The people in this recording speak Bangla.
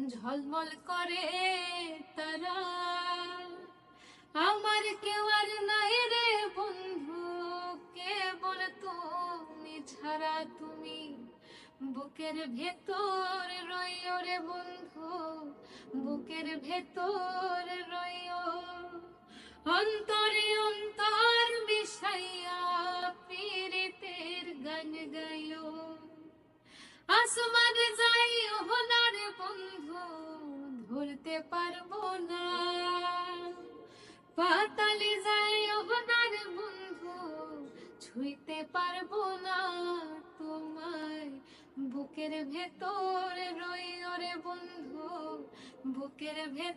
ঝলমল করে তারা। আমার কেউ আর নাই রে বন্ধু, কেবল তুমি ছাড়া। তুমি বুকের ভেতর রইও রে বন্ধু, বুকের ভেতর রইও। অন্তরে অন্তর মিশাইয়া পীড়িতের গান গাইও। আসমানে যাইও না রে বন্ধু, ধরতে পারবো না। পাতালে যাইও না রে বন্ধু, ছুঁইতে পারবো না তোমায়। বুকের ভেতর রইও রে বন্ধু, বুকের ভেতর।